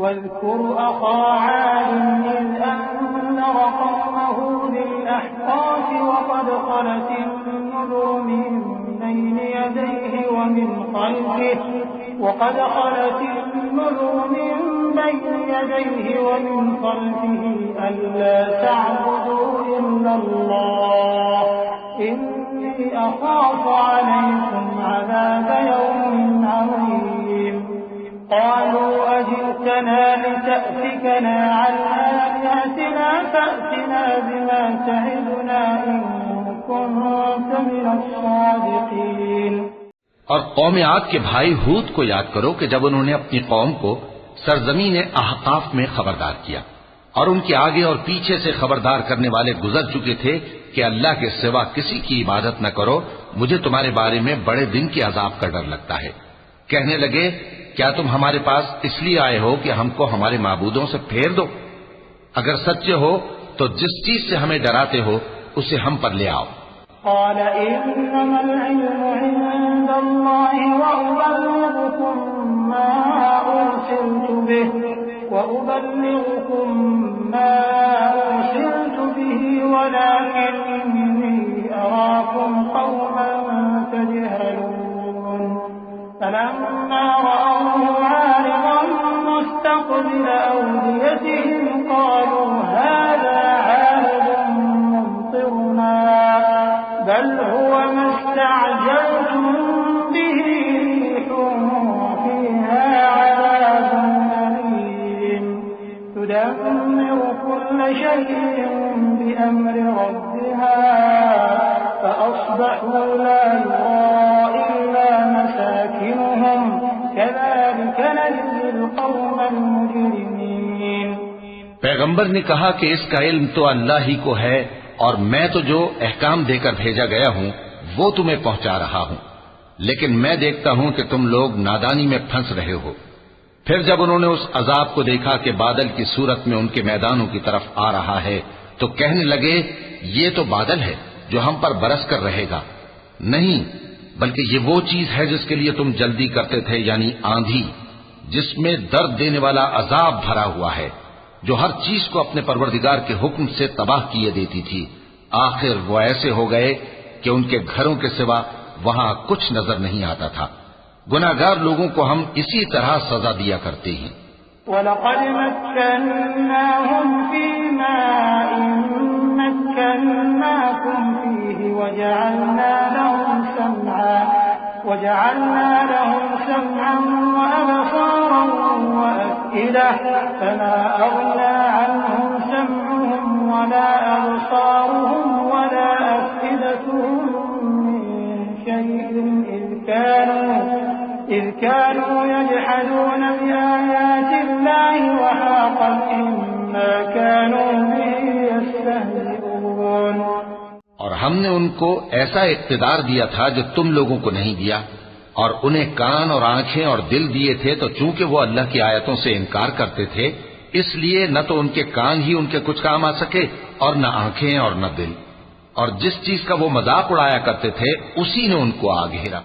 वज़्कुर अख़ा आद इज़ अंज़र क़ौमहू बिल-अहक़ाफ़ वक़द ख़लतिन-नुज़ुरु मिन बैनि यदैहि व मिन ख़ल्फ़िही अल्ला तअबुदू इल्लल्लाह इन्नी अख़ाफ़ु अलैकुम अज़ाब यौमिन अज़ीम। क़ालू अजि'तना लितअफ़िकना अन आलिहतिना फ़अतिना बिमा तइदुना इन कुन्त मिनस्सादिक़ीन। और कौम आद के भाई हूद को याद करो कि जब उन्होंने अपनी कौम को सरजमीन अहकाफ में खबरदार किया और उनके आगे और पीछे से खबरदार करने वाले गुजर चुके थे कि अल्लाह के सिवा किसी की इबादत न करो, मुझे तुम्हारे बारे में बड़े दिन के अजाब का डर लगता है। कहने लगे, क्या तुम हमारे पास इसलिए आए हो कि हमको हमारे माबूदों से फेर दो? अगर सच्चे हो तो जिस चीज से हमें डराते हो उसे हम पर ले आओ। क़ाल इन्नमल इल्मु इंदल्लाहि व उबल्लिगुकुम मा उरसिलतु बिही वलाकिन्नी अराकुम क़ौमन तजहलून। फलम्मा रअवहु आरिज़न मुस्तक़बिल अवदियतिहिम क़ालू हाज़ा आरिज़un मुमतिरुना बल हुवा मस्तअजलतुम बिही रिहुन फ़ीहा अज़ाबुन अलीम तुदम्मिरु कुल्ला शैइन बिअम्रि रब्बिहा फ़अस्बहू ला युरा इल्ला मसाकिनुहुम कज़ालिक नजज़िल क़ौमल मुजरिमीन। पैगंबर ने कहा कि इसका इल्म तो अल्लाह ही को है और मैं तो जो अहकाम देकर भेजा गया हूं वो तुम्हें पहुंचा रहा हूं, लेकिन मैं देखता हूं कि तुम लोग नादानी में फंस रहे हो। फिर जब उन्होंने उस अजाब को देखा कि बादल की सूरत में उनके मैदानों की तरफ आ रहा है तो कहने लगे, ये तो बादल है जो हम पर बरस कर रहेगा। नहीं, बल्कि ये वो चीज है जिसके लिए तुम जल्दी करते थे, यानी आंधी, जिसमें दर्द देने वाला अजाब भरा हुआ है, जो हर चीज को अपने परवरदिगार के हुक्म से तबाह किए देती थी। आखिर वो ऐसे हो गए कि उनके घरों के सिवा वहां कुछ नजर नहीं आता था। गुनाहगार लोगों को हम इसी तरह सजा दिया करते हैं। वलक़द मक्कन्नाहुम फी माइन मक्कन्नाकुम फीहि वजअलना लहुम समअन व अबसारन व अफ़इदह फमा अग़ना अन्हुम समअुहुम वला अबसारुहुम वला अफ़इदतुहुम मिन शैइन إذ كانوا يجحدون بآيات الله وحاق بهم ما كانوا به يستهزئون। और हमने उनको ऐसा इक़्तिदार दिया था जो तुम लोगों को नहीं दिया, और उन्हें कान और आंखें और दिल दिए थे, तो चूंकि वो अल्लाह की आयतों से इनकार करते थे, इसलिए न तो उनके कान ही उनके कुछ काम आ सके और न आंखें और न दिल, और जिस चीज का वो मजाक उड़ाया करते थे उसी ने उनको आ घेरा।